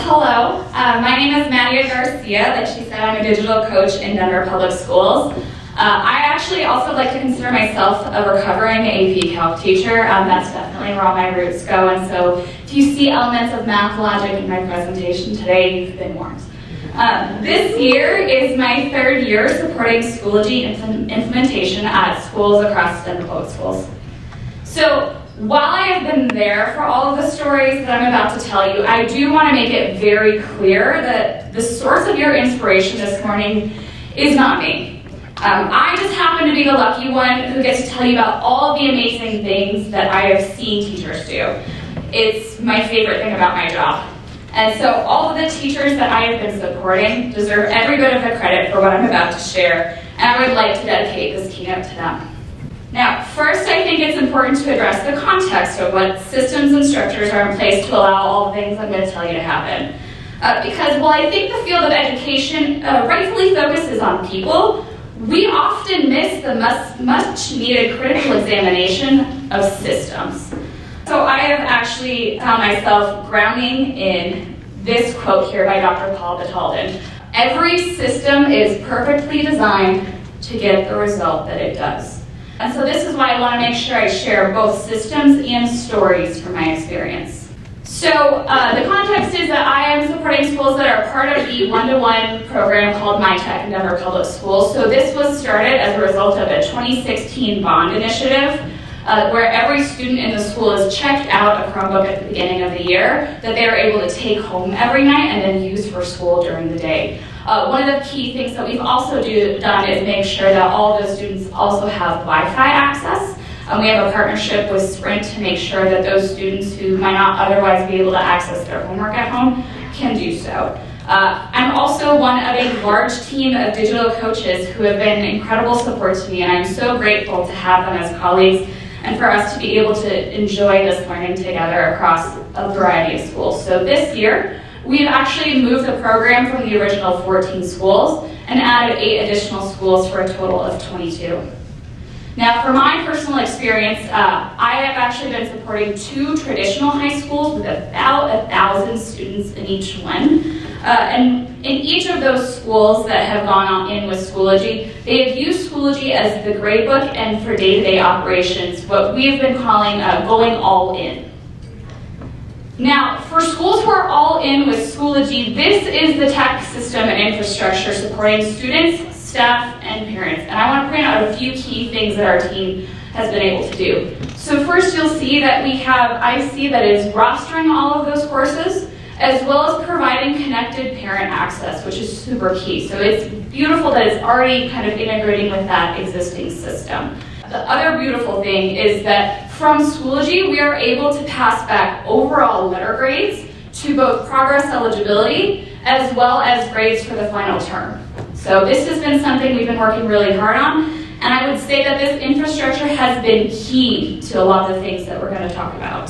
Hello, my name is Mattea Garcia. Like she said, I'm a digital coach in Denver Public Schools. I actually also like to consider myself a recovering AP Calc teacher. That's definitely where all my roots go, and so if you see elements of math logic in my presentation today, you've been warned. This year is my third year supporting Schoology implementation at schools across Denver Public Schools. So while I have been there for all of the stories that I'm about to tell you, I do want to make it very clear that the source of your inspiration this morning is not me. I just happen to be the lucky one who gets to tell you about all the amazing things that I have seen teachers do. It's my favorite thing about my job. And so all of the teachers that I have been supporting deserve every bit of the credit for what I'm about to share, and I would like to dedicate this keynote to them. Now, first, I think it's important to address the context of what systems and structures are in place to allow all the things I'm going to tell you to happen. Because while I think the field of education rightfully focuses on people, we often miss the much needed critical examination of systems. So I have actually found myself grounding in this quote here by Dr. Paul Batalden. Every system is perfectly designed to get the result that it does. And so this is why I want to make sure I share both systems and stories from my experience. So the context is that I am supporting schools that are part of the one-to-one program called MyTech in Denver Public Schools. So this was started as a result of a 2016 bond initiative where every student in the school is checked out a Chromebook at the beginning of the year that they are able to take home every night and then use for school during the day. One of the key things that we've also done is make sure that all of those students also have Wi-Fi access. We have a partnership with Sprint to make sure that those students who might not otherwise be able to access their homework at home can do so. I'm also one of a large team of digital coaches who have been incredible support to me, and I'm so grateful to have them as colleagues and for us to be able to enjoy this learning together across a variety of schools. So this year, we've actually moved the program from the original 14 schools and added 8 additional schools for a total of 22. Now, for my personal experience, I have actually been supporting 2 traditional high schools with about 1,000 students in each one. And in each of those schools that have gone on in with Schoology, they have used Schoology as the gradebook and for day-to-day operations, what we have been calling going all in. Now, for schools who are all in with Schoology, this is the tech system and infrastructure supporting students, staff, and parents. And I want to point out a few key things that our team has been able to do. So first, you'll see that we have IC that is rostering all of those courses, as well as providing connected parent access, which is super key. So it's beautiful that it's already kind of integrating with that existing system. The other beautiful thing is that from Schoology, we are able to pass back overall letter grades to both progress eligibility as well as grades for the final term. So this has been something we've been working really hard on, and I would say that this infrastructure has been key to a lot of the things that we're going to talk about.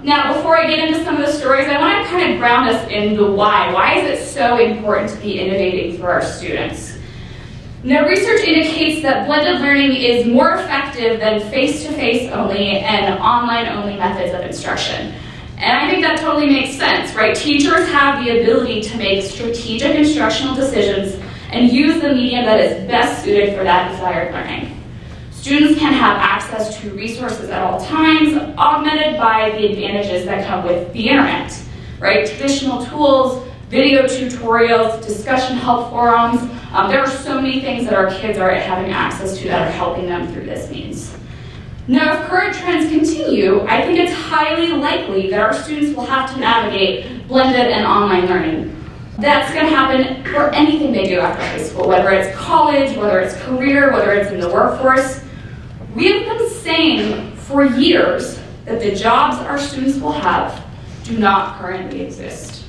Now, before I get into some of the stories, I want to kind of ground us in the why. Why is it so important to be innovating for our students? Now, research indicates that blended learning is more effective than face-to-face only and online-only methods of instruction. And I think that totally makes sense, right? Teachers have the ability to make strategic instructional decisions and use the medium that is best suited for that desired learning. Students can have access to resources at all times, augmented by the advantages that come with the internet, right? Traditional tools, video tutorials, discussion help forums. There are so many things that our kids are having access to that are helping them through this means. Now, if current trends continue, I think it's highly likely that our students will have to navigate blended and online learning. That's going to happen for anything they do after high school, whether it's college, whether it's career, whether it's in the workforce. We have been saying for years that the jobs our students will have do not currently exist.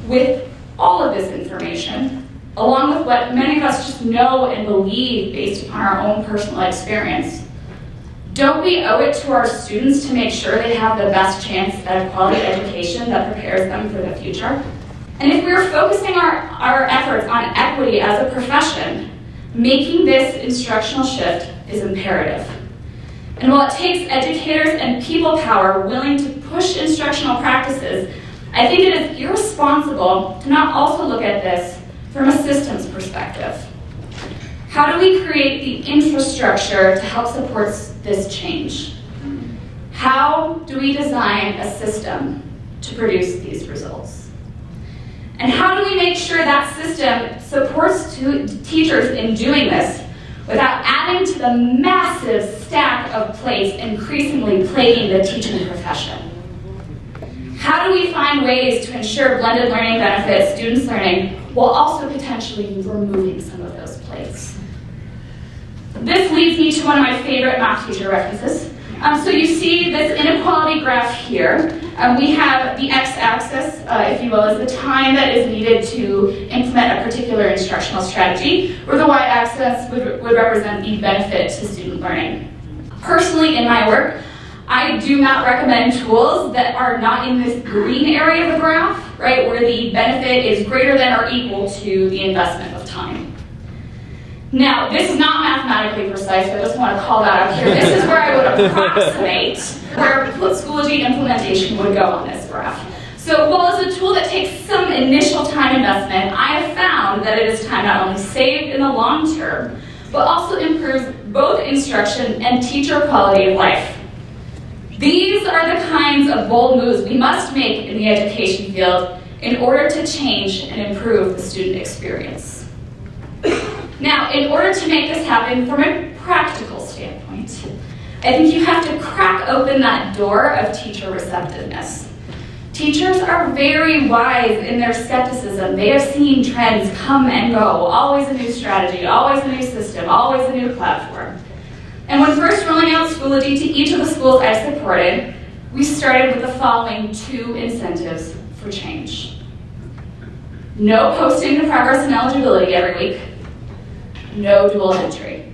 With all of this information, along with what many of us just know and believe based upon our own personal experience, don't we owe it to our students to make sure they have the best chance at a quality education that prepares them for the future? And if we're focusing our efforts on equity as a profession, making this instructional shift is imperative. And while it takes educators and people power willing to push instructional practices, I think it is irresponsible to not also look at this from a systems perspective. How do we create the infrastructure to help support this change? How do we design a system to produce these results? And how do we make sure that system supports teachers in doing this without adding to the massive stack of plates increasingly plaguing the teaching profession? How do we find ways to ensure blended learning benefits students' learning while also potentially removing some of those plates? This leads me to one of my favorite math teacher references. So you see this inequality graph here. We have the x-axis, if you will, is the time that is needed to implement a particular instructional strategy, where the y-axis would represent the benefit to student learning. Personally, in my work, I do not recommend tools that are not in this green area of the graph, right, where the benefit is greater than or equal to the investment of time. Now, this is not mathematically precise, so I just want to call that out here. This is where I would approximate where Schoology implementation would go on this graph. So while it's a tool that takes some initial time investment, I have found that it is time not only saved in the long term, but also improves both instruction and teacher quality of life. These are the kinds of bold moves we must make in the education field in order to change and improve the student experience. Now, in order to make this happen from a practical standpoint, I think you have to crack open that door of teacher receptiveness. Teachers are very wise in their skepticism. They have seen trends come and go, always a new strategy, always a new system, always a new platform. And when first rolling out Schoology to each of the schools I supported, we started with the following two incentives for change. No posting the progress and eligibility every week. No dual entry.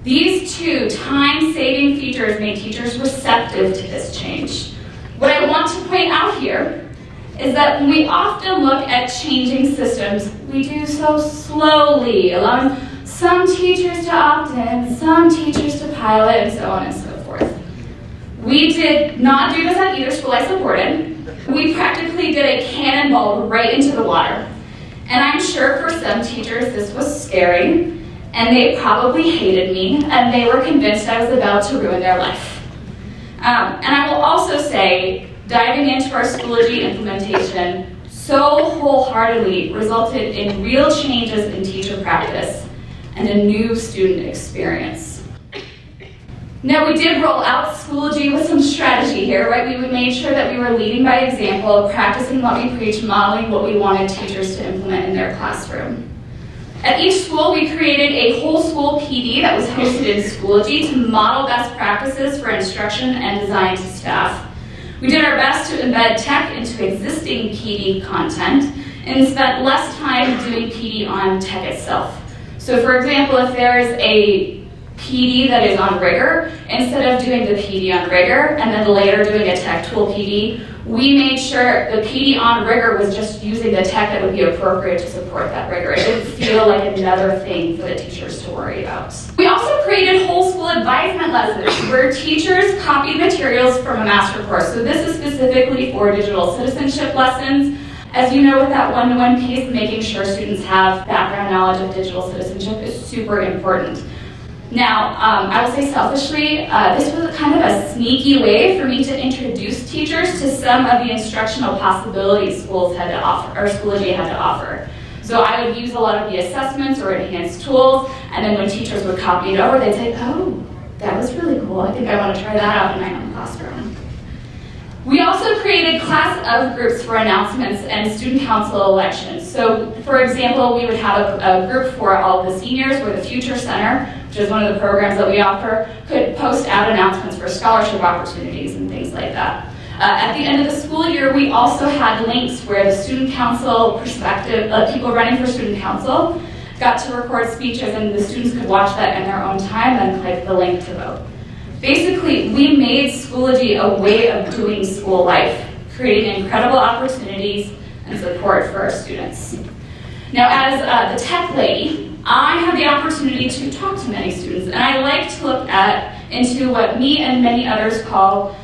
These two time-saving features made teachers receptive to this change. What I want to point out here is that when we often look at changing systems, we do so slowly, allowing some teachers to opt in, some teachers to pilot, and so on and so forth. We did not do this at either school I supported. We practically did a cannonball right into the water. And I'm sure for some teachers this was scary, and they probably hated me, and they were convinced I was about to ruin their life. And I will also say, diving into our Schoology implementation so wholeheartedly resulted in real changes in teacher practice and a new student experience. Now, we did roll out Schoology with some strategy here, right? We made sure that we were leading by example, practicing what we preach, modeling what we wanted teachers to implement in their classroom. At each school, we created a whole school PD that was hosted in Schoology to model best practices for instruction and design to staff. We did our best to embed tech into existing PD content and spent less time doing PD on tech itself. So for example, if there is a PD that is on rigor, instead of doing the PD on rigor and then later doing a tech tool PD, we made sure the PD on rigor was just using the tech that would be appropriate to support that rigor. It didn't feel like another thing for the teachers to worry about. We also created whole school advisement lessons where teachers copied materials from a master course. So this is specifically for digital citizenship lessons. As you know, with that one-to-one piece, making sure students have background knowledge of digital citizenship is super important. Now, I will say selfishly, this was kind of a sneaky way for me to introduce teachers to some of the instructional possibilities schools had to offer, or Schoology had to offer. So I would use a lot of the assessments or enhanced tools, and then when teachers would copy it over, they'd say, oh, that was really cool. I think I want to try that out in my own classroom. We also created class of groups for announcements and student council elections. So, for example, we would have a group for all of the seniors where the Future Center, which is one of the programs that we offer, could post out announcements for scholarship opportunities and things like that. At the end of the school year, we also had links where the student council perspective, people running for student council, got to record speeches and the students could watch that in their own time and click the link to vote. Basically, we made Schoology a way of doing school life, creating incredible opportunities and support for our students. Now, as the tech lady, I have the opportunity to talk to many students, and I like to look into what me and many others call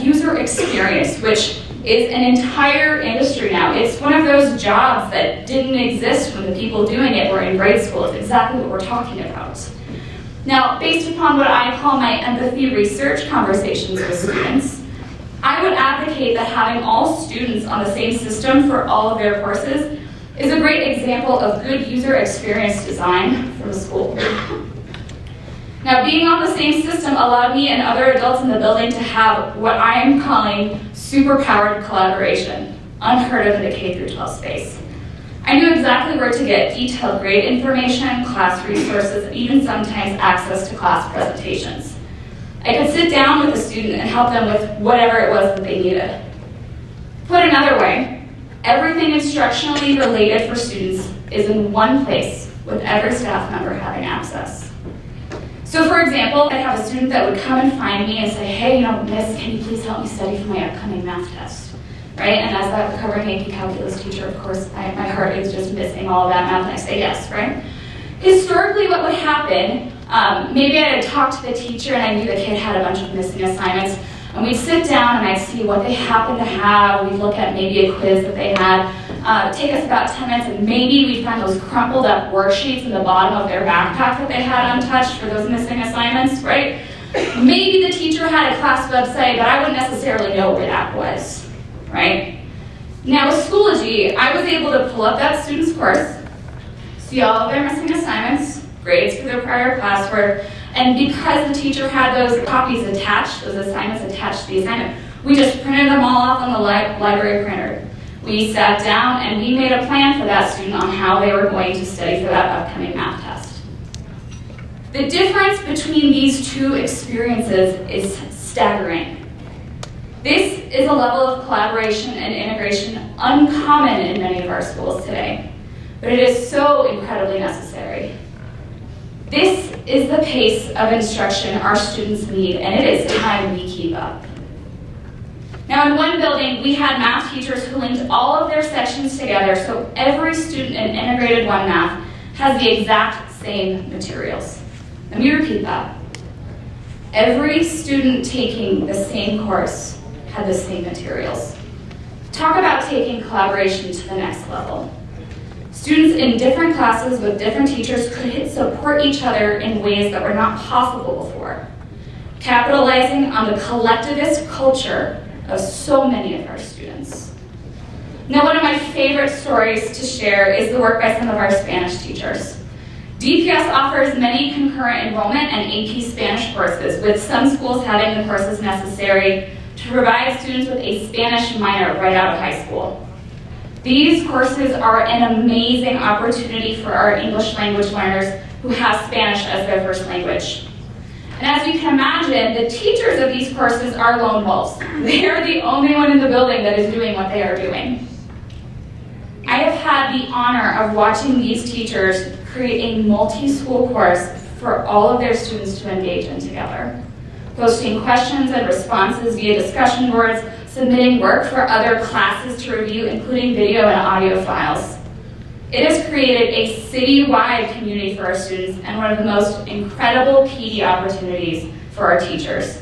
user experience, which is an entire industry now. It's one of those jobs that didn't exist when the people doing it were in grade school. It's exactly what we're talking about. Now, based upon what I call my empathy research conversations with students, I would advocate that having all students on the same system for all of their courses is a great example of good user experience design from a school. Now, being on the same system allowed me and other adults in the building to have what I am calling superpowered collaboration, unheard of in the K-12 space. I knew exactly where to get detailed grade information, class resources, and even sometimes access to class presentations. I could sit down with a student and help them with whatever it was that they needed. Put another way, everything instructionally related for students is in one place with every staff member having access. So for example, I'd have a student that would come and find me and say, hey, Miss, can you please help me study for my upcoming math test? Right? And as that recovering AP calculus teacher, of course, my heart is just missing all of that math, and I say yes, right? Historically, what would happen, maybe I'd talk to the teacher and I knew the kid had a bunch of missing assignments, and we'd sit down and I'd see what they happened to have. We'd look at maybe a quiz that they had. Take us about 10 minutes, and maybe we'd find those crumpled up worksheets in the bottom of their backpack that they had untouched for those missing assignments, right? Maybe the teacher had a class website, but I wouldn't necessarily know where that was, right? Now with Schoology, I was able to pull up that student's course, see all of their missing assignments, grades for their prior classwork, and because the teacher had those copies attached, those assignments attached to the assignment, we just printed them all off on the library printer. We sat down and we made a plan for that student on how they were going to study for that upcoming math test. The difference between these two experiences is staggering. This is a level of collaboration and integration uncommon in many of our schools today, but it is so incredibly necessary. This is the pace of instruction our students need, and it is time we keep up. Now in one building, we had math teachers who linked all of their sections together so every student in Integrated 1 Math has the exact same materials. Let me repeat that. Every student taking the same course had the same materials. Talk about taking collaboration to the next level. Students in different classes with different teachers could support each other in ways that were not possible before, capitalizing on the collectivist culture of so many of our students. Now, one of my favorite stories to share is the work by some of our Spanish teachers. DPS offers many concurrent enrollment and AP Spanish courses, with some schools having the courses necessary to provide students with a Spanish minor right out of high school. These courses are an amazing opportunity for our English language learners who have Spanish as their first language. And as you can imagine, the teachers of these courses are lone wolves. They are the only one in the building that is doing what they are doing. I have had the honor of watching these teachers create a multi-school course for all of their students to engage in together, posting questions and responses via discussion boards, submitting work for other classes to review, including video and audio files. It has created a citywide community for our students and one of the most incredible PD opportunities for our teachers.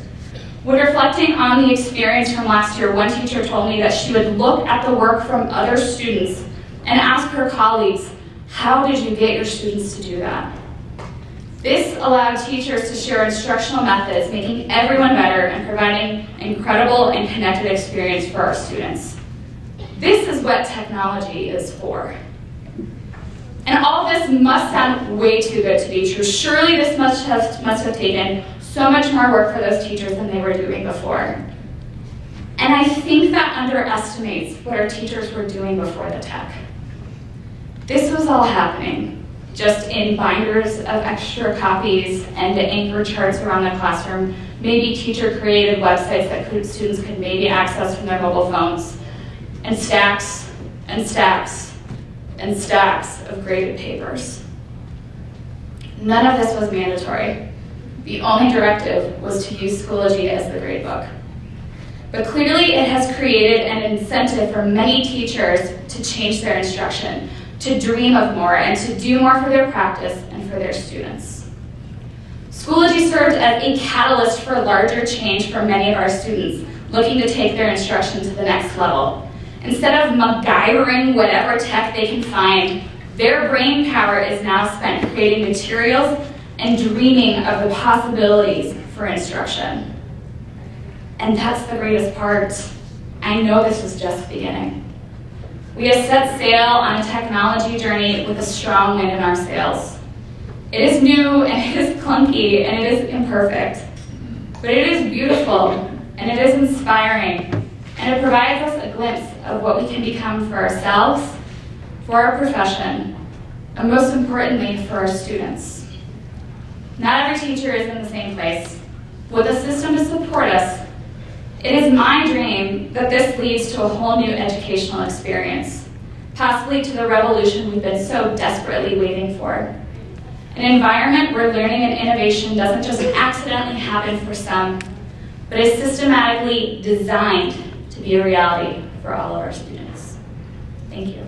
When reflecting on the experience from last year, one teacher told me that she would look at the work from other students and ask her colleagues, how did you get your students to do that? This allowed teachers to share instructional methods, making everyone better and providing an incredible and connected experience for our students. This is what technology is for. And all this must sound way too good to be true. Surely this must have taken so much more work for those teachers than they were doing before. And I think that underestimates what our teachers were doing before the tech. This was all happening just in binders of extra copies and the anchor charts around the classroom, maybe teacher-created websites that students could maybe access from their mobile phones, and stacks and stacks and stacks of graded papers. None of this was mandatory. The only directive was to use Schoology as the gradebook. But clearly it has created an incentive for many teachers to change their instruction, to dream of more, and to do more for their practice and for their students. Schoology served as a catalyst for larger change for many of our students, looking to take their instruction to the next level. Instead of MacGyvering whatever tech they can find, their brain power is now spent creating materials and dreaming of the possibilities for instruction. And that's the greatest part. I know this is just the beginning. We have set sail on a technology journey with a strong wind in our sails. It is new, and it is clunky, and it is imperfect. But it is beautiful, and it is inspiring, and it provides us a glimpse of what we can become for ourselves, for our profession, and most importantly, for our students. Not every teacher is in the same place. With a system to support us, it is my dream that this leads to a whole new educational experience, possibly to the revolution we've been so desperately waiting for. An environment where learning and innovation doesn't just accidentally happen for some, but is systematically designed to be a reality for all of our students. Thank you.